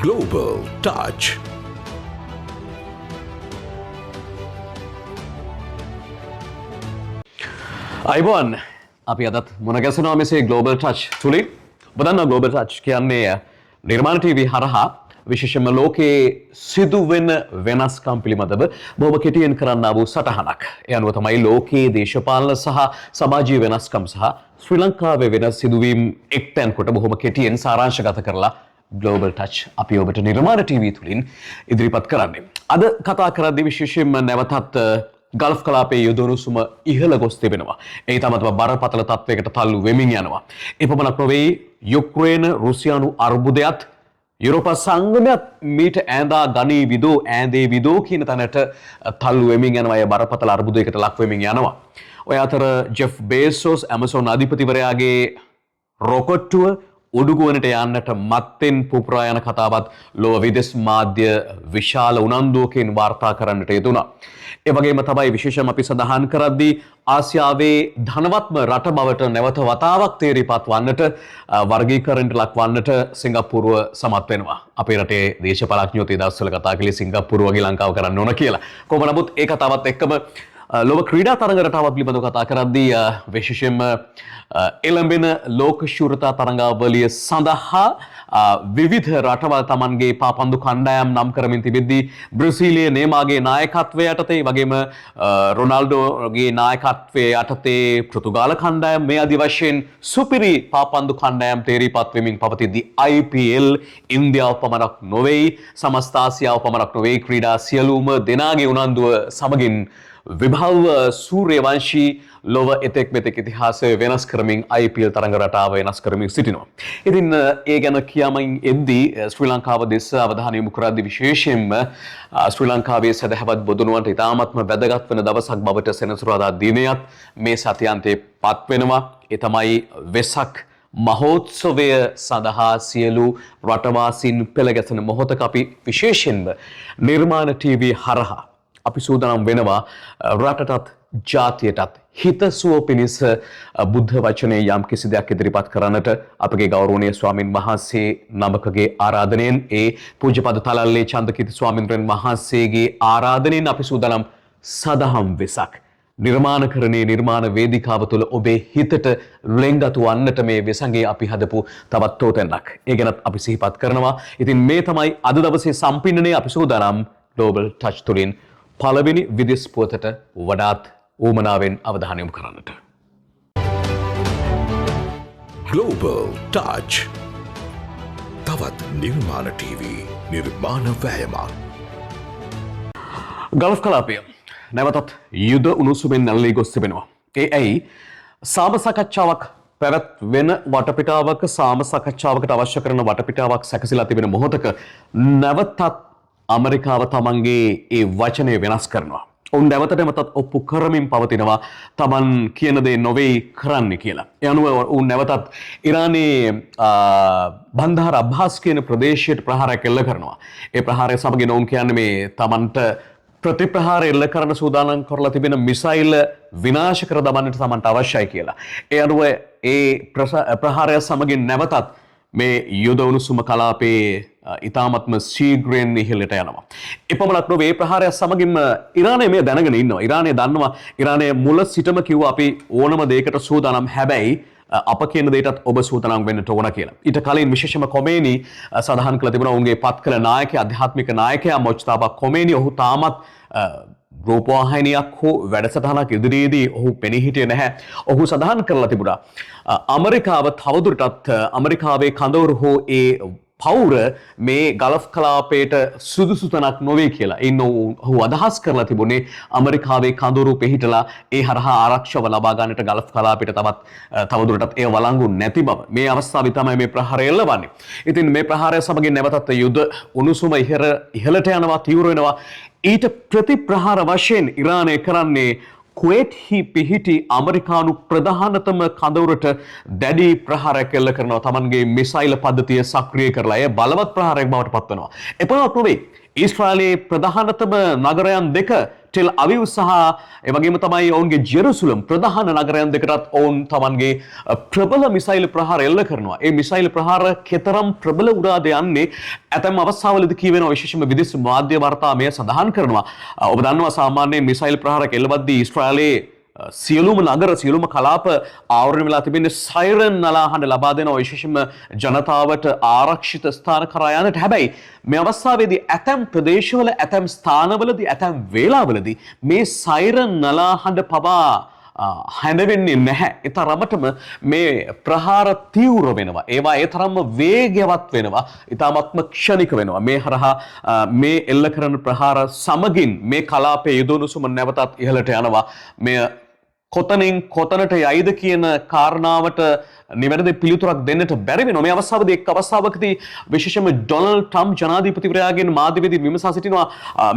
Global Touch. අයිබෝන් අපි අදත් මොනගැසනවා මෙසේ ගලෝබල් ටච් තුළින් බදන්න ගලෝබල් ටච් කියන්නේ නිර්මාණ ටීවී හරහා විශේෂම ලෝකයේ සිදුවෙන වෙනස්කම් පිළිබඳව බොහොම කෙටියෙන් කරන්නා වූ සටහනක්. ඒ අනුව තමයි ලෝකයේ දේශපාලන සහ සමාජීය වෙනස්කම් සහ ශ්‍රී ලංකාවේ වෙනස් සිදුවීම් එක්තැන් කොට බොහොම කෙටියෙන් සාරාංශගත කරලා ගලෝබල් ටච් අපි ඔබට නිර්මාණ ටීවී තුළින් ඉදිරිපත් කරන්නේ. අද කතා කරද්දී විශේෂයෙන්ම නැවතත් ගල්ෆ් කලාපයේ යුදවුණුසුම ඉහළ ගොස් තිබෙනවා. ඒ තමත්ම බරපතල තත්වයකට තල්ලු වෙමින් යනවා. එපමණක් නොවේ යුක්රේන රුසියානු අර්බුදයත් යුරෝපා සංගමයත් මීට ඈඳා ගනී විදෝ ඈඳේ විදෝ කියන තැනට තල්ලු වෙමින් යනවා. ඒ බරපතල අර්බුදයකට ලක් වෙමින් යනවා. ඔය අතර ජෙෆ් බේසෝස් ඇමසෝන් අධිපතිවරයාගේ රොකට්ටුව උඩුගුවනට යන්නට මත්තෙන් පුපුරා යන කතාවත් ලොව විදෙස් මාධ්‍ය විශාල උනන්දුවකින් වාර්තා කරන්නට යෙදුණා. ඒ වගේම තමයි විශේෂම අපි සඳහන් කරද්දී ආසියාවේ ධනවත්ම රට බවට නැවත වතාවක් තේරිපත් වන්නට වර්ගීකරණයට ලක් වන්නට සිංගප්පූරුව සමත් වෙනවා. අපේ රටේ දේශපාලඥයෝ ඒ දවස්වල කතා කළේ සිංගප්පූරුව වගේ ලංකාව කරන්න ඕන කියලා. කොහොම නමුත් ඒ කතාවත් එක්කම ලොව ක්‍රීඩා තරඟ රටාව පිළිබඳව කතා කරද්දී විශේෂයෙන්ම එළඹෙන ලෝක ශූරතා තරඟාවලිය සඳහා විවිධ රටවල් තමන්ගේ පාපන්දු කණ්ඩායම් නම් කරමින් තිබෙද්දී බ්‍රසීලිය නේමාගේ නායකත්වය යටතේ වගේම රොනාල්ඩෝගේ නායකත්වය යටතේ පෘතුගාල කණ්ඩායම් මේ ආදි වශයෙන් සුපිරි පාපන්දු කණ්ඩායම් තේරීපත් වෙමින් පවතිද්දී IPL ඉන්දියාව පමණක් නොවේ සමස්ත ආසියාව පමණක් නොවේ ක්‍රීඩා සියලුම දෙනාගේ උනන්දුව සමගින් විභව සූර්යවංශී ලොව එතෙක් මෙතෙක් ඉතිහාසය වෙනස් කරමින් IPL තරඟ රටාව වෙනස් කරමින් සිටිනවා. ඉතින් ඒ ගැන කියමින් එද්දී ශ්‍රී ලංකාව දෙස අවධානය යොමු කරද්දී විශේෂයෙන්ම ශ්‍රී ලංකාවේ සදහවත් බොදුනුවන්ට ඉතාමත්ම වැදගත් වන දවසක් බවට සෙනසුරාදා දිනයත් මේ සතියාන්තයේ පත් වෙනවා. ඒ තමයි වෙසක් මහෝත්සවය සඳහා සියලු රටවාසීන් පෙළගැසෙන මොහොතක අපි විශේෂයෙන්ම නිර්මාණ ටීවී හරහා අපි සූදානම් වෙනවා රටටත් ජාතියටත් හිතසුව පිණිස බුද්ධ වචනේ යම් කිසි දෙයක් ඉදිරිපත් කරන්නට අපගේ ගෞරවනීය ස්වාමින් වහන්සේ නමකගේ ආරාධනයෙන් ඒ පූජ්‍යපද තලල්ලේ චන්දකිත ස්වාමින්වයන් වහන්සේගේ ආරාධනයෙන් අපි සූදානම් සදහම් වෙසක් නිර්මාණකරණයේ නිර්මාණ වේදිකාව තුළ ඔබේ හිතට ලෙන්ගතු වන්නට මේ වෙසඟේ අපි හදපු තවත් තෝතැන්නක්. ඒ ගැනත් අපි සිහිපත් කරනවා. ඉතින් මේ තමයි අද දවසේ සම්පින්නනේ අපි සූදානම් ග්ලෝබල් ටච් තුළින් පළවෙනි විදෙස් පුවතට වඩාත් ඌමනාවෙන් අවධානය යොමු කරන්නට. Global Touch. තවත් නිර්මාණ ටීවී නිර්මාණ වෑයමක්. ගල්ෆ් කලාපය නැවතත් යුද උණුසුමෙන් නැල්ලී ගොස් තිබෙනවා. ඒ ඇයි සාම සාකච්ඡාවක් පැවැත්වෙන වටපිටාවක සාම සාකච්ඡාවකට අවශ්‍ය කරන වටපිටාවක් සැකසීලා තිබෙන මොහොතක නැවතත් ඇමරිකාව තමන්ගේ ඒ වචනය වෙනස් කරනවා. ඔවුන් නැවතත් ඔප්පු කරමින් පවතිනවා තමන් කියන දේ නොවේ කරන්න කියලා. ඒ අනුව ඔවුන් නැවතත් ඉරානයේ බන්දාර අබ්බාස් කියන ප්‍රදේශයට ප්‍රහාරයක් එල්ල කරනවා. ඒ ප්‍රහාරය සමගින් ඔවුන් කියන්නේ මේ තමන්ට ප්‍රතිප්‍රහාර එල්ල කරන සූදානම් කරලා තිබෙන මිසයිල් විනාශ කර දමන්නට තමන්ට අවශ්‍යයි කියලා. ඒ අනුව ඒ ප්‍රහාරය සමගින් නැවතත් මේ යුද උණුසුම කලාපයේ ඉතාමත්ම ශීඝ්‍රයෙන් ඉහළට යනවා. එපමණක් නොවේ ඒ ප්‍රහාරය සමගින්ම ඉරානය මේ දැනගෙන ඉන්නවා. ඉරානය දන්නවා ඉරානය මුල සිටම කිව්වා අපි ඕනම දෙයකට සූදානම් හැබැයි අප කියන දෙයටත් ඔබ සූදානම් වෙන්නට ඕන කියලා. ඊට කලින් විශේෂම කොමේනි සඳහන් කළ තිබුණා ඔවුන්ගේ පත් කළ නායකයා ආධ්‍යාත්මික නායකයා මොජ්තබා කොමේනි ඔහු තාමත් රූපවාහිනියක් හෝ වැඩසටහනක් ඉදිරියේදී ඔහු පෙනී හිටියේ නැහැ. ඔහු සඳහන් කරලා තිබුණා ඇමරිකාව තවදුරටත් ඇමරිකාවේ කඳවුරු හෝ ඒ පවුර මේ ගල්ෆ් කලාපයට සුදුසු තැනක් නොවේ කියලා. ඉන්න ඔහු අදහස් කරලා තිබුණේ ඇමරිකාවේ කඳවුරු පිහිටලා ඒ හරහා ආරක්ෂාව ලබා ගන්නට ගල්ෆ් කලාපයට තවදුරටත් ඒ වළංගු නැති බව. මේ අවස්ථාවේ තමයි මේ ප්‍රහාරය එල්ලවන්නේ. ඉතින් මේ ප්‍රහාරය සමගින් නැවතත් යුද උණුසුම ඉහළට යනවා තීව්‍ර වෙනවා. ඊට ප්‍රතිප්‍රහාර වශයෙන් ඉරානය කරන්නේ කුවේට්හි පිහිටි ඇමරිකානු ප්‍රධානතම කඳවුරට දැඩි ප්‍රහාරයක් එල්ල කරනවා. තමන්ගේ මිසයිල් පද්ධතිය සක්‍රිය කරලා එය බලවත් ප්‍රහාරයක් බවට පත් වෙනවා. එපමණක් නොවේ ඊශ්‍රායලයේ ප්‍රධානතම නගරයන් දෙක ටෙල් අවිව් සහ ඒ වගේම තමයි ඔවුන්ගේ ජෙරුසලම් ප්‍රධාන නගරයන් දෙකටත් ඔවුන් තමන්ගේ ප්‍රබල මිසයිල් ප්‍රහාර එල්ල කරනවා. ඒ මිසයිල් ප්‍රහාර කෙතරම් ප්‍රබල උරාද යන්නේ ඇතැම් අවස්ථාවලදී කියවෙනවා, විශේෂයෙන්ම විදේශ මාධ්‍ය වාර්තා මෙය සඳහන් කරනවා. ඔබ දන්නවා සාමාන්‍යයෙන් මිසයිල් ප්‍රහාරයක් එල්ලවද්දී ඊශ්‍රායලයේ සියලුම නගර සියලුම කලාප ආවරණය වෙලා තිබෙන්නේ සයිරන් නලාහඬ ලබා දෙනවා, විශේෂයෙන්ම ජනතාවට ආරක්ෂිත ස්ථාන කරා යන්නට. හැබැයි මේ අවස්ථාවේදී ඇතැම් ප්‍රදේශවල ඇතැම් ස්ථානවලදී ඇතැම් වේලාවලදී මේ සයිරන් නලාහඬ පවා හැඳවෙන්නේ නැහැ. ඒ තරමටම මේ ප්‍රහාර තීව්‍ර වෙනවා. ඒවා ඒ තරම්ම වේගවත් වෙනවා. ඊටාත්ම ක්ෂණික වෙනවා. මේ හරහා මේ එල්ල කරන ප්‍රහාර සමගින් මේ කලාපයේ යුදොනුසුම නැවතත් ඉහළට යනවා. මේ කොතනින් කොතනට යයිද කියන කාරණාවට නිවැරදි පිළිතුරක් දෙන්නට බැරි වෙනවා. මේ අවස්ථාවේදී එක් අවස්ථාවකදී විශේෂයෙන්ම ඩොනල්ඩ් ට්‍රම්ප් ජනාධිපතිවරයාගෙන් මාධ්‍යවේදී විමසා සිටිනවා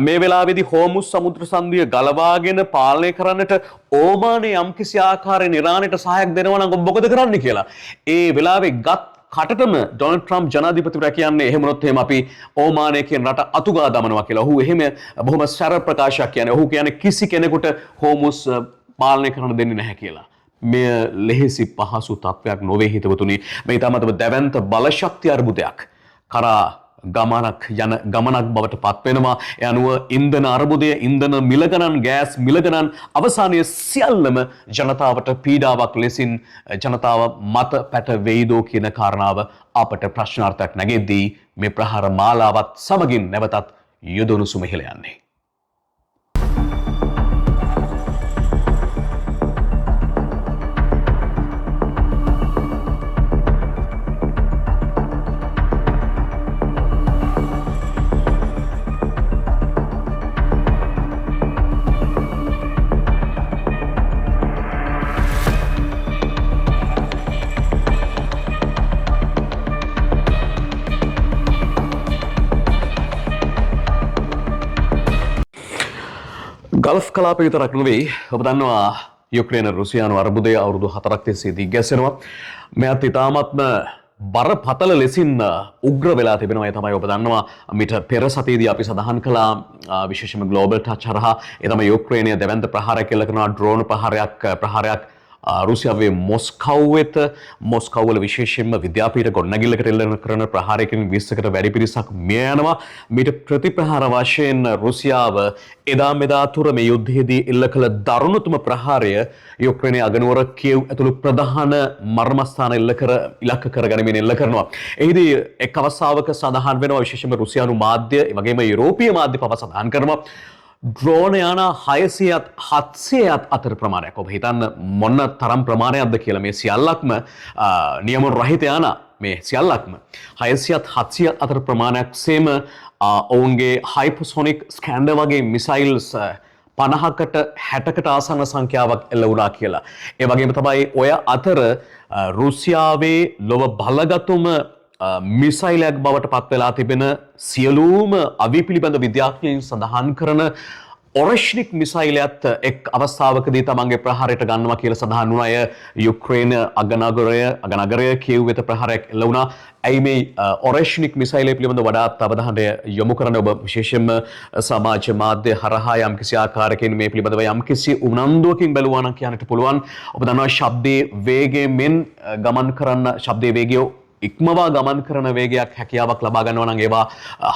මේ වෙලාවේදී හෝමුස් සමුද්‍ර සන්ධිය ගලවාගෙන පාලනය කරන්නට ඕමානයේ යම්කිසි ආකාරයෙන් ඉරානයට සහායක් දෙනවා නම් ඔබ මොකද කරන්න කියලා. ඒ වෙලාවේ ගත් කටටම ඩොනල්ඩ් ට්‍රම්ප් ජනාධිපතිවරයා කියන්නේ එහෙම වුණොත් එහෙම අපි ඕමානය කියන රට අතුගා දමනවා කියලා. ඔහු එහෙම බොහොම සරල ප්‍රකාශයක් කියන්නේ. ඔහු කියන්නේ කිසි කෙනෙකුට හෝමුස් පාලනය කරන්න දෙන්නේ නැහැ කියලා. මෙය ලෙහෙසි පහසු තත්වයක් නොවේ හිතවතුනි. මේ තමතම දැවැන්ත බලශක්ති අර්බුදයක් කරා ගමනක් බවට පත් වෙනවා. ඒ අනුව ඉන්ධන අර්බුදය, ඉන්ධන මිල ගණන්, ගෑස් මිල ගණන් අවසානයේ සියල්ලම ජනතාවට පීඩාවක් ලෙසින් ජනතාව මත පැට වෙයිදෝ කියන කාරණාව අපට ප්‍රශ්නාර්ථයක් නැගෙද්දී මේ ප්‍රහාර මාලාවත් සමගින් නැවතත් යොදුනුසුම ඉහළ යන්නේ. ගල්ෆ් කලාපය විතරක් නෙවෙයි, ඔබ දන්නවා යුක්‍රේන රුසියානු අර්බුදය අවුරුදු 4ක් තිස්සේ දිග්ගැසෙනවා. මෙයත් ඉතාමත්ම බරපතල ලෙසින් උග්‍ර වෙලා තිබෙනවා. ඒ තමයි ඔබ දන්නවා මිට පෙර සතියේදී අපි සඳහන් කළා විශේෂයෙන්ම ග්ලෝබල් ටච් හරහා ඒ තමයි යුක්‍රේනය දෙවැන්ත ප්‍රහාරයක් එල්ල කරනවා, ඩ්‍රෝන් ප්‍රහාරයක් රුසියාවේ මොස්කව් වෙත. මොස්කව් වල විශේෂයෙන්ම විද්‍යාපීඨ ගොඩනැගිල්ලකට එල්ල කරන ප්‍රහාරයකින් 20කට වැඩි පිරිසක් මිය යනවා. මීට ප්‍රතිප්‍රහාර වශයෙන් රුසියාව එදා මෙදා තුර මේ යුද්ධයේදී එල්ල කළ දරුණුතම ප්‍රහාරය යුක්‍රේනයේ අගනුවර කියව් ඇතුළු ප්‍රධාන මර්මස්ථාන ඉලක්ක කරගනිමින් එල්ල කරනවා. එහිදී එක් අවස්ථාවක සඳහන් වෙනවා විශේෂයෙන්ම රුසියානු මාධ්‍ය, ඒ වගේම යුරෝපීය මාධ්‍ය පවා සඳහන් කරනවා ඩ්‍රෝන යාන 600ත් 700ත් අතර ප්‍රමාණයක්. ඔබ හිතන්න මොන තරම් ප්‍රමාණයක්ද කියලා. මේ සියල්ලක්ම නියම රහිත යාන, මේ සියල්ලක්ම 600ත් 700ත් අතර ප්‍රමාණයක් සේම ඔවුන්ගේ හයිපර්සොනික් ස්කැන්ඩර් වගේ මිසයිල්ස් 50කට 60කට ආසන්න සංඛ්‍යාවක් එල්ල වුණා කියලා. ඒ වගේම තමයි ඔය අතර රුසියාවේ ලොව බලගතුම මිසයිලයක් බවට පත් වෙලා තිබෙන සියලුම අවි පිළිබඳ විද්‍යාඥයන් සඳහන් කරන ඔරෙෂ්නික් මිසයිලයත් එක් අවස්ථාවකදී තමන්ගේ ප්‍රහාරයට ගන්නවා කියලා සඳහන් වුණා. අය යුක්‍රේන අගනගරය කියව් වෙත ප්‍රහාරයක් එල්ල වුණා. ඇයි මේ ඔරෙෂ්නික් මිසයිලය පිළිබඳ වඩාත් අවධානය යොමු කරන්න ඔබ විශේෂයෙන්ම සමාජ මාධ්‍ය හරහා යම්කිසි ආකාරයකින් මේ පිළිබඳව යම්කිසි උනන්දුවකින් බැලුවා නම් කියන්නට පුළුවන්. ඔබ දන්නවා ශබ්දයේ වේගයෙන් ගමන් කරන ශබ්දයේ වේගය ඉක්මවා ගමන් කරන වේගයක් හැකියාවක් ලබා ගන්නවා නම් ඒවා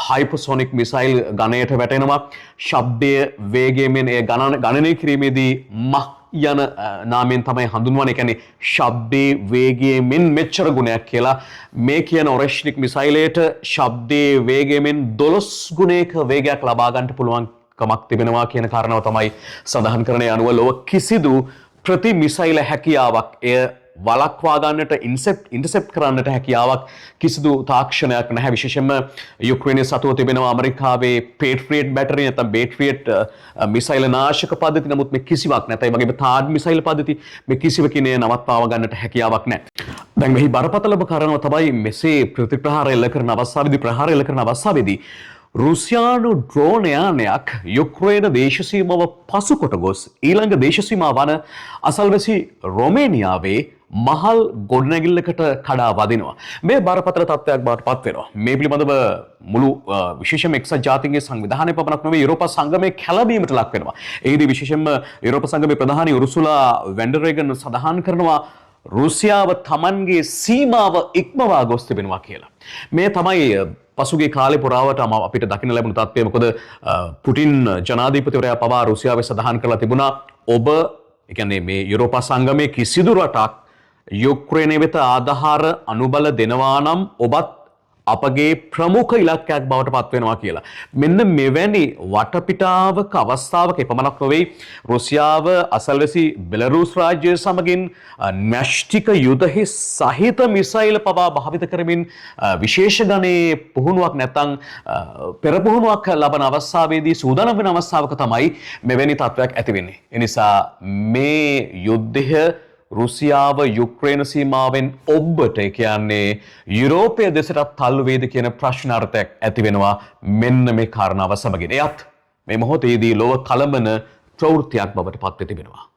හයිපර්සොනික් මිසයිල් ගණයට වැටෙනවා. ශබ්දයේ වේගයෙන් ඒ ගණනය කිරීමේදී මහ යන නාමයෙන් තමයි හඳුන්වන්නේ. කියන්නේ ශබ්දයේ වේගයෙන් මෙච්චර ගුණයක් කියලා. මේ කියන ඔරෙෂ්නික් මිසයිලයට ශබ්දයේ වේගයෙන් 12 ගුණයක වේගයක් ලබා ගන්නට පුළුවන් කමක් තිබෙනවා කියන කාරණාව තමයි සඳහන් කරන අනුව ලොව කිසිදු ප්‍රති මිසයිල හැකියාවක් එය වලක්වා ගන්නට ඉන්ටර්සෙප්ට් කරන්නට හැකියාවක් කිසිදු තාක්ෂණයක් නැහැ. විශේෂයෙන්ම යුක්‍රේනයේ සතුව තිබෙනවා ඇමරිකාවේ පේට්‍රියට් බැටරි නැත්නම් බේට්‍රියට් මිසයිල් නාශක පද්ධති. නමුත් මේ කිසිවක් නැත. ඒ වගේම තාඩ් මිසයිල් පද්ධති මේ කිසිවකින් නවත්වා ගන්නට හැකියාවක් නැහැ. දැන් මෙහි බරපතලම කාරණාව තමයි මෙසේ ප්‍රතිප්‍රහාර එල්ල කරන අවස්ථාවේදී රුසියානු ඩ්‍රෝන යානයක් යුක්‍රේන දේශ සීමාව පසුකොට ගොස් ඊළඟ දේශ සීමාව වන අසල්වැසි රොමේනියාවේ මහල් ගොඩනැගිල්ලකට කඩා වදිනවා. මේ බරපතල තත්ත්වයක් බවට පත් වෙනවා. මේ පිළිබඳව මුළු විශේෂම එක්සත් ජාතීන්ගේ සංවිධානය පමණක් නොවේ යුරෝපා සංගමයේ කැළඹීමට ලක් වෙනවා. එහිදී විශේෂයෙන්ම යුරෝපා සංගමේ ප්‍රධානී උර්සුලා වැන්ඩරේගන් සඳහන් කරනවා රුසියාව තමන්ගේ සීමාව ඉක්මවා ගොස් තිබෙනවා කියලා. මේ තමයි පසුගිය කාලේ පුරාවට අපිට දකින්න ලැබුණු තත්ත්වය. මොකද පුටින් ජනාධිපතිවරයා පවා රුසියාවේ සඳහන් කරලා තිබුණා ඔබ ඒ කියන්නේ මේ යුරෝපා සංගමයේ කිසිදු රටක් යුක්‍රේනය වෙත ආධාර අනුබල දෙනවා නම් ඔබත් අපගේ ප්‍රමුඛ ඉලක්කයක් බවට පත් වෙනවා කියලා. මෙන්න මෙවැනි වටපිටාවක අවස්ථාවක එපමණක් නොවේ රුසියාව අසල්වැසි බෙලරුස් රාජ්‍යය සමගින් න්‍යෂ්ටික යුධහි සහිත මිසයිල් පවා භාවිත කරමින් විශේෂ ගණයේ පුහුණුවක් නැත්නම් පෙරපුහුණුවක් ලබන අවස්ථාවේදී සූදානම් වෙන අවස්ථාවක තමයි මෙවැනි තත්ත්වයක් ඇති වෙන්නේ. ඒ නිසා මේ යුද්ධය රුසියාව යුක්‍රේන සීමාවෙන් ඔබට කියන්නේ යුරෝපය දෙසටත් තල්ලු වේද කියන ප්‍රශ්නාර්ථයක් ඇති වෙනවා මෙන්න මේ කාරණාව සමගින්. එයත් මේ මොහොතේදී ලොව කලබන ප්‍රවෘත්තියක් බවට පත් වෙ තිබෙනවා.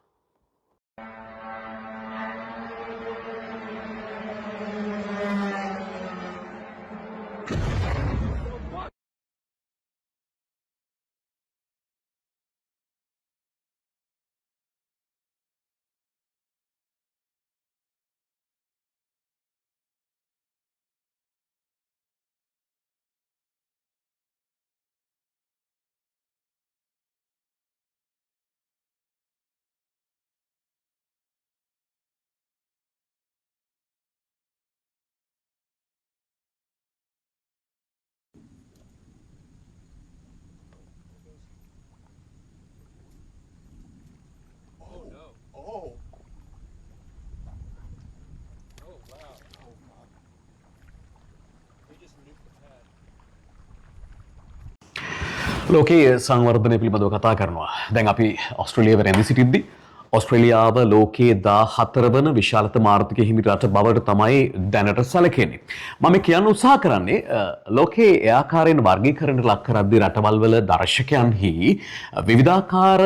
ලෝකයේ සංවර්ධනය පිළිබඳව කතා කරනවා. දැන් අපි ඔස්ට්‍රේලියාව රැඳී සිටිද්දී ඔස්ට්‍රේලියාව ලෝකයේ 14 වන විශාලතම ආර්ථික හිමි රට බවට තමයි දැනට සැලකෙන්නේ. මම කියන්න උත්සාහ කරන්නේ ලෝකයේ ඒ ආකාරයෙන් වර්ගීකරණයට ලක් කරද්දී රටවල් වල දර්ශකයන්හි විවිධාකාර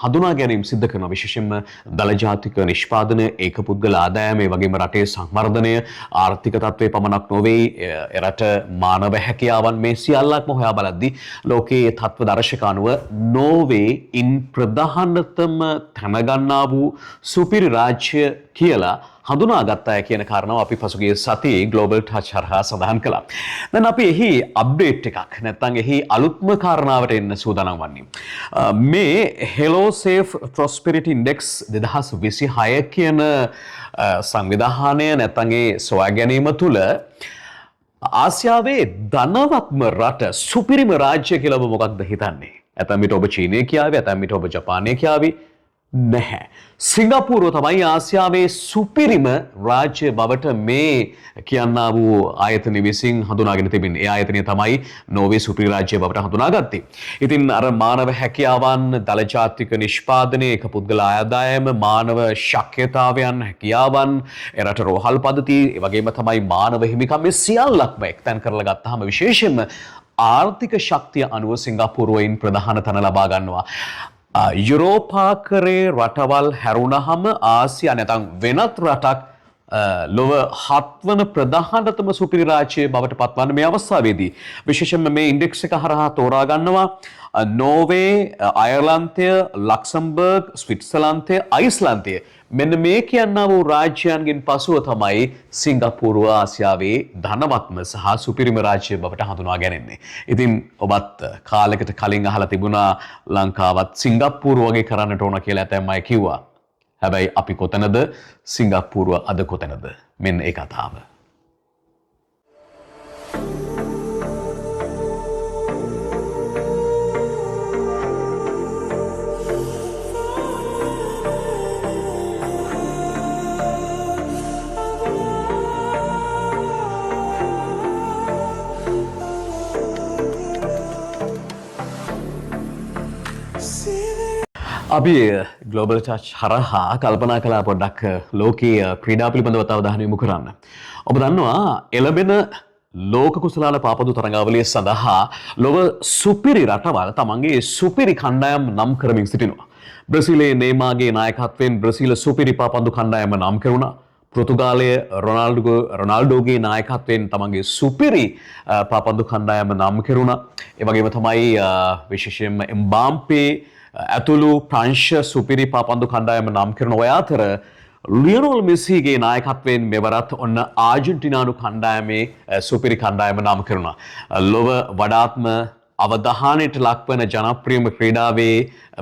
හඳුනා ගැනීම සිද්ධ කරනවා. විශේෂයෙන්ම දල ජාතික නිෂ්පාදන, ඒකපුද්ගල ආදායම, ඒ වගේම රටේ සංවර්ධනය, ආර්ථික තත්ත්වය පමණක් නොවේ රට මානව හැකියාවන් මේ සියල්ලක්ම හොයා බලද්දී ලෝකයේ තත්ත්ව දර්ශක අනුව නෝර්වේ ඉන් ප්‍රධානතම තැන ගන්නා වූ සුපිරි රාජ්‍ය කියලා හඳුනාගත්තා කියන කාරණාව අපි පසුගිය සතියේ ග්ලෝබල් ටච් හරහා සඳහන් කළා. දැන් අපි එහි අප්ඩේට් එකක් නැත්නම් එහි අලුත්ම කාරණාවට එන්න සූදානම් වන්නේ. මේ Hello Safe Prosperity Index 2026 කියන සංවිධානය නැත්නම් ඒ සොයා ගැනීම තුළ ආසියාවේ ධනවත්ම රට සුපිරිම රාජ්‍ය කියලා ඔබ මොකක්ද හිතන්නේ? ඇතැම් විට ඔබ චීනය කියාවේ, ඇතැම් විට ඔබ ජපානය කියාවේ. නැහැ. සිංගප්පූරුව තමයි ආසියාවේ සුපිරිම රාජ්‍ය බවට මේ කියන්නා වූ ආයතන විසින් හඳුනාගෙන තිබෙන්නේ. ඒ ආයතනය තමයි නෝර්වේ සුපිරි රාජ්‍ය බවට හඳුනාගත්තේ. ඉතින් අර මානව හැකියාවන්, දල ජාතික නිෂ්පාදනය, එක පුද්ගල ආදායම, මානව ශක්්‍යතාවයන්, හැකියාවන්, එරට රෝහල් පද්ධති, ඒ වගේම තමයි මානව හිමිකම් මේ සියල්ලක්ම එක්තැන් කරලා ගත්තාම විශේෂයෙන්ම ආර්ථික ශක්තිය අනුව සිංගප්පූරුවෙන් ප්‍රධාන තැන ලබා ගන්නවා. යුරෝපාකරේ රටවල් හැරුණහම ආසියා නැත්නම් වෙනත් රටක් ලොව 7 වන ප්‍රධානතම සුපිරි රාජ්‍ය බවට පත්වන්න මේ අවස්ථාවේදී විශේෂයෙන්ම මේ ඉන්ඩෙක්ස් එක හරහා තෝරා ගන්නවා නෝර්වේ, අයර්ලන්තය, ලක්සම්බර්ග්, ස්විට්සර්ලන්තය, අයිස්ලන්තය මෙන්න මේ කියන්නා වූ රාජ්‍යයන්ගෙන් පසුව තමයි සිංගප්පූරුව ආසියාවේ ධනවත්ම සහ සුපිරිම රාජ්‍ය බවට හඳුනා ගැනෙන්නේ. ඉතින් ඔබත් කාලයකට කලින් අහලා තිබුණා ලංකාවත් සිංගප්පූරුව වගේ කරන්නට ඕන කියලා ඇතැම් අය කිව්වා. හැබැයි අපි කොතනද? සිංගප්පූරුව අද කොතනද? මෙන්න ඒ කතාව. අපි ග්ලෝබල් ටච් හරහා කල්පනා කළා පොඩ්ඩක් ලෝකීය ක්‍රීඩා පිළිබඳව අවධානය යොමු කරන්න. ඔබ දන්නවා එළඹෙන ලෝක කුසලාන පාපදු තරඟාවලිය සඳහා ලොව සුපිරි රටවල් තමන්ගේ සුපිරි කණ්ඩායම් නම් කරමින් සිටිනවා. බ්‍රසීලයේ නේමාගේ නායකත්වයෙන් බ්‍රසීල සුපිරි පාපන්දු කණ්ඩායම නම් කෙරුණා. පෘතුගාලයේ රොනාල්ඩෝගේ නායකත්වයෙන් තමන්ගේ සුපිරි පාපන්දු කණ්ඩායම නම් කෙරුණා. ඒ වගේම තමයි විශේෂයෙන්ම එම්බාම්පේ ඇතුළු ප්‍රංශ සුපිරි පාපන්දු කණ්ඩායම නම් කරන ඔය අතර ලියනෝල් මෙස්සිගේ නායකත්වයෙන් මෙවරත් ඔන්න ආජන්ටිනානු කණ්ඩායමේ සුපිරි කණ්ඩායම නම් කරනවා. ලොව වඩාත්ම අවධානයට ලක්වන ජනප්‍රියම ක්‍රීඩාවේ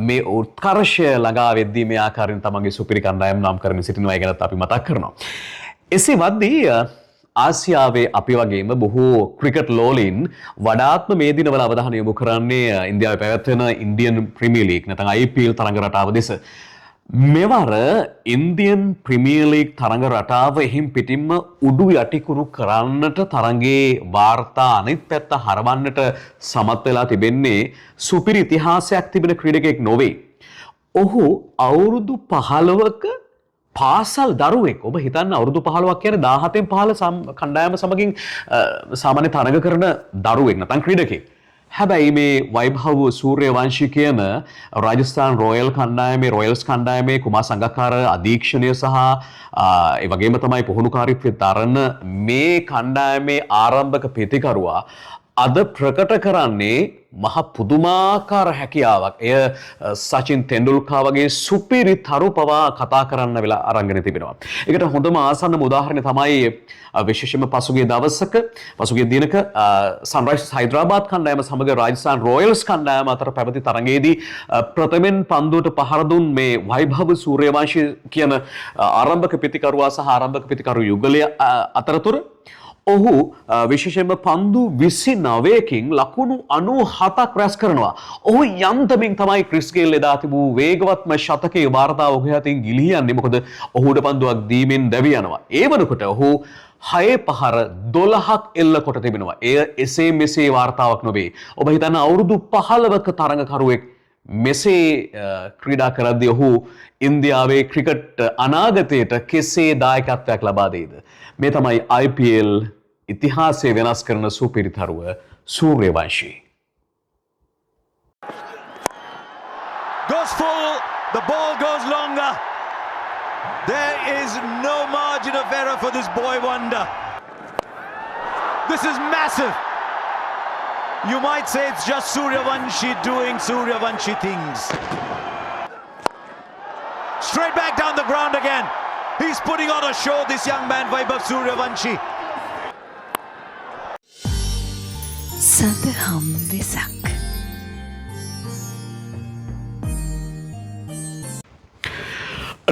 මේ උත්කර්ෂය ළඟා වෙද්දී මේ ආකාරයෙන් තමන්ගේ සුපිරි කණ්ඩායම් නම් කරමින් සිටිනවා. ඒ ගැනත් අපි මතක් කරනවා. එසේ වද්දී ආසියාවේ අපි වගේම බොහෝ ක්‍රිකට් ලෝලීන් වඩාත්ම මේ දිනවල අවධානය යොමු කරන්නේ ඉන්දියාවේ පැවැත්වෙන ඉන්දියන් ප්‍රීමියර් ලීග් නැත්නම් IPL තරඟ රටාව දෙස. මෙවර ඉන්දියන් ප්‍රීමියර් ලීග් තරඟ රටාව එහිම් පිටින්ම උඩු යටිකුරු කරන්නට තරඟේ වාර්තා අනිත් පැත්ත හරවන්නට සමත් වෙලා තිබෙන්නේ සුපිරි ඉතිහාසයක් තිබෙන ක්‍රීඩකයෙක් නොවේ. ඔහු අවුරුදු 15ක පාසල් දරුවෙක්. ඔබ හිතන්න අවුරුදු 15ක් කියන්නේ 17න් 15 කණ්ඩායම සමගින් සාමාන්‍ය තරඟ කරන දරුවෙක් නැත්නම් ක්‍රීඩකයෙක්. හැබැයි මේ වෛභව සූර්යවංශී කියන රාජස්ථාන් රොයල් කණ්ඩායමේ රොයල්ස් කණ්ඩායමේ කුමාර සංගක්කාර අධීක්ෂණය සහ ඒ වගේම තමයි පුහුණුකාරීත්වය දරන මේ කණ්ඩායමේ ආරම්භක පිතිකරුවා අද ප්‍රකට කරන්නේ මහ පුදුමාකාර හැකියාවක්. එය සචින් තෙන්ඩුල්කා වගේ සුපිරි තරු පවා කතා කරන්න වෙලා අරගෙන තිබෙනවා. ඒකට හොඳම ආසන්නම උදාහරණය තමයි විශේෂයෙන්ම පසුගිය දිනක සන්රයිසර්ස් හයිදරාබාද් කණ්ඩායම සමග රාජස්ථාන් රොයල්ස් කණ්ඩායම අතර පැවති තරඟයේදී ප්‍රථමෙන් පන්දුවට පහර දුන් මේ වෛභව සූර්යවංශී කියන ආරම්භක පිතිකරුවා සහ ආරම්භක පිතිකරු යුගලය අතරතුර ඔහු විශේෂයෙන්ම පන්දු 29කින් ලකුණු 97ක් රැස් කරනවා. ඔහු යන්තමින් තමයි ක්‍රිස් ගේල් එදා තිබූ වේගවත්ම ශතකයේ වාර්තාව ඔහු යටින් ගිලී යන්නේ. මොකද ඔහුට පන්දුවක් දීමෙන් දැවි යනවා. ඒ වෙනකොට ඔහු 6 පහර 12ක් එල්ල කොට තිබෙනවා. එය එසේ මෙසේ වාර්තාවක් නොවේ. ඔබ හිතන්න අවුරුදු 15ක තරඟකරුවෙක් මෙසේ ක්‍රීඩා කරද්දී ඔහු ඉන්දියාවේ ක්‍රිකට් අනාගතයට කෙසේ දායකත්වයක් ලබා දෙයිද? මේ තමයි IPL ඉතිහාසය වෙනස් කරන සුපිරි තරුව සූර්යවංශී. Goes full, the ball goes longer. There is no margin of error for this boy wonder. This is massive. You might say it's just Suryavanshi doing Suryavanshi things. Straight back down the ground again. He's putting on a show, this young man, Vaibhav Suryavanshi. සදහම් වෙසක්.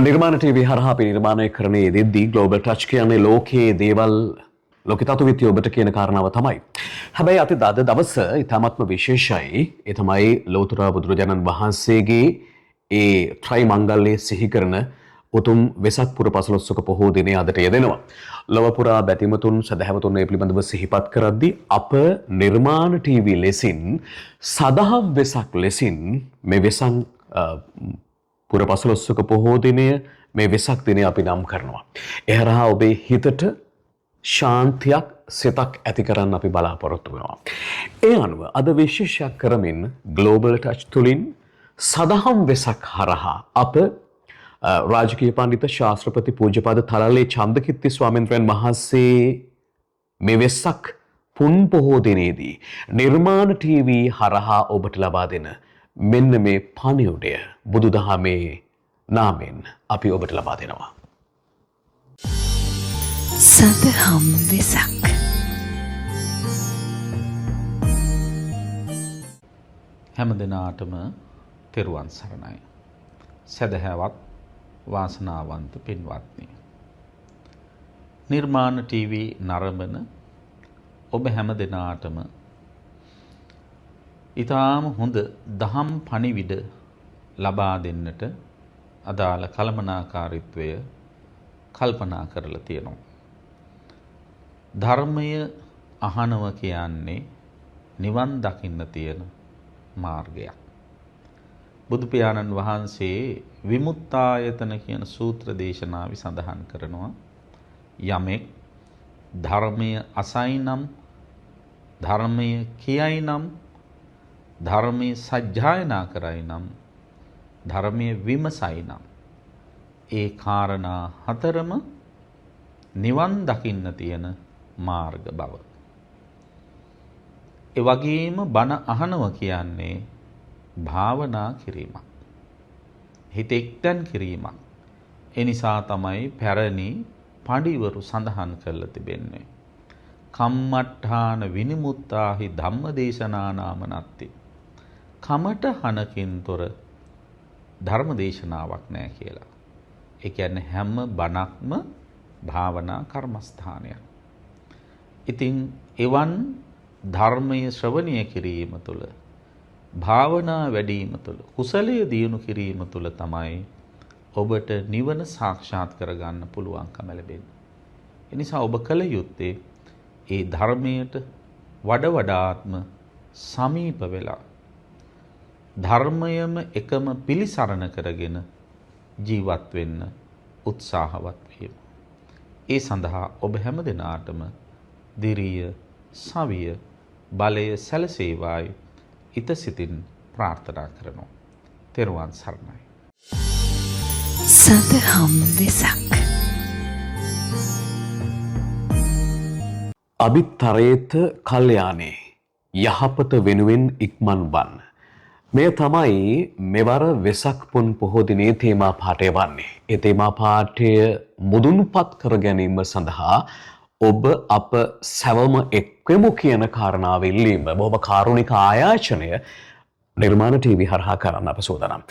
නිර්මාණ TV හරහා අපි නිර්මාණය කරන යෙදෙද්දී global touch කියන්නේ ලෝකයේ දේවල් ලෝක තත්ත්වවිත්‍ය ඔබට කියන කාරණාව තමයි. හැබැයි අද දවස ඉතාමත්ම විශේෂයි. ඒ තමයි ලෞතර බුදුරජාණන් වහන්සේගේ ඒ ත්‍රි මංගල්‍යය සිහි කරන උතුම් වෙසක් පුර පසළොස්වක පොහෝ දිනය අදට යෙදෙනවා. ලොව පුරා බැතිමතුන් සදහැවතුන් මේ පිළිබඳව සිහිපත් කරද්දී අප නිර්මාණ ටීවී ලෙසින් සදහම් වෙසක් ලෙසින් මේ වෙසක් පුර පසළොස්වක පොහෝ දිනය මේ වෙසක් දිනය අපි නම් කරනවා. ඒ හරහා ඔබේ හිතට ශාන්තියක් සිතක් ඇති කරන්න අපි බලාපොරොත්තු වෙනවා. ඒ අනුව අද විශේෂයක් කරමින් ග්ලෝබල් ටච් තුලින් සදහම් වෙසක් හරහා අප රාජකීය පඬිත ශාස්ත්‍රපති පූජ්‍යපද තලල්ලේ චන්දකිත්ති ස්වාමීන් වහන්සේ මේ වෙසක් පුන් පොහෝ දිනේදී නිර්මාණ ටීවී හරහා ඔබට ලබා දෙන මෙන්න මේ පණිවුඩය බුදුදහමේ නාමයෙන් අපි ඔබට ලබා දෙනවා. සදහම් වෙසක්. හැම දිනාටම තෙරුවන් සරණයි. සදහැවත් වාසනාවන්ත පින්වත්නි. නිර්මාණ ටීවී නරඹන ඔබ හැම දිනාටම ඊටාම හොඳ දහම් පණිවිඩ ලබා දෙන්නට අදාළ කළමනාකාරීත්වය කල්පනා කරලා තියෙනවා. ධර්මය අහනව කියන්නේ නිවන් දකින්න තියෙන මාර්ගයක්. බුදු පියාණන් වහන්සේ විමුක්තායතන කියන සූත්‍ර දේශනාවේ සඳහන් කරනවා යමෙක් ධර්මය අසයි නම් ධර්මය කියයි නම් ධර්මයේ සජ්ජායනා කරයි නම් ධර්මයේ විමසයි නම් ඒ කාරණා හතරම නිවන් දකින්න තියෙන මාර්ග බව. ඒ වගේම බණ අහනවා කියන්නේ භාවනා කිරීමක්. හිත එක්තැන් කිරීමක්. ඒ නිසා තමයි පැරණි පඬිවරු සඳහන් කරලා තිබෙන්නේ. කම්මට්ඨාන විනිමුත්තාහි ධම්මදේශනා නාමනත්ති. කමටහනකින් තොර ධර්ම දේශනාවක් නැහැ කියලා. ඒ කියන්නේ හැම බණක්ම භාවනා කර්මස්ථානයක්. ඉතින් එවන් ධර්මයේ ශ්‍රවණය කිරීම තුළ භාවනා වැඩිම තුළ කුසලයේ දියුණු කිරීම තුළ තමයි ඔබට නිවන සාක්ෂාත් කරගන්න පුළුවන්කම ලැබෙන්නේ. ඒ නිසා ඔබ කල යුත්තේ ඒ ධර්මයට වඩාත්ම සමීප වෙලා ධර්මයම එකම පිළිසරණ කරගෙන ජීවත් වෙන්න උත්සාහවත් වීම. ඒ සඳහා ඔබ හැම දිනාටම දිරිය, සවිය, බලය සැලසේවායි හිත සිතින් ප්‍රාර්ථනා කරනවා. තෙරුවන් සරණයි. සදහම් වෙසක්. අභිත්තරේත කල්යානේ යහපත වෙනුවෙන් ඉක්මන් වන්. මෙය තමයි මෙවර වෙසක් පුන් පොහෝ දිනේ තේමා පාඨය වන්නේ. ඒ තේමා පාඨය මුදුන්පත් කර ගැනීම සඳහා ඔබ අප සැවම එක්වෙමු කියන කාරණාව ඉල්ලීම බොහොම කාරුණික ආයාචනය නිර්මාණ ටීවී හරහා කරන්න අප සූදානම්.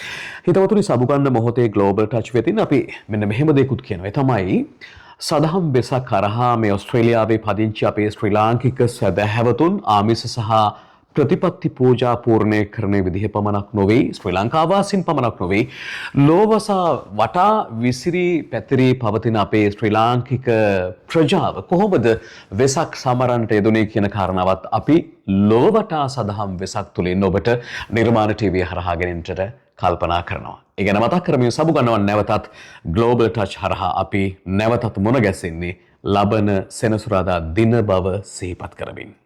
හිතවතුනි සබුගන්න මොහොතේ ග්ලෝබල් ටච් වෙතින් අපි මෙන්න මෙහෙම දෙකුත් කියනවා. ඒ තමයි සදහම් වෙසක් කරහා මේ ඔස්ට්‍රේලියාවේ පදිංචි අපේ ශ්‍රී ලාංකික සැදැහැවතුන් ආමිස සහ ප්‍රතිපත්ති පූජා පූර්ණය කරන විදිහ පමණක් නොවේ, ශ්‍රී ලංකාවාසීන් පමණක් නොවේ, ලෝවසා වටා විසිරී පැතිරී පවතින අපේ ශ්‍රී ලාංකික ප්‍රජාව කොහොමද වෙසක් සමරන්නට යෙදුනේ කියන කාරණාවත් අපි ලොවටා සදහම් වෙසක් තුළින් ඔබට නිර්මාණ ටීවී හරහා ගෙනෙන්නට කල්පනා කරනවා. ඒ ගැන මතක් කරමින් සබුගන්නවන් නැවතත් ග්ලෝබල් ටච් හරහා අපි නැවතත් මුණ ගැසෙන්නේ ලබන සෙනසුරාදා දින බව සිහිපත් කරමින්.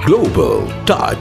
Global Touch.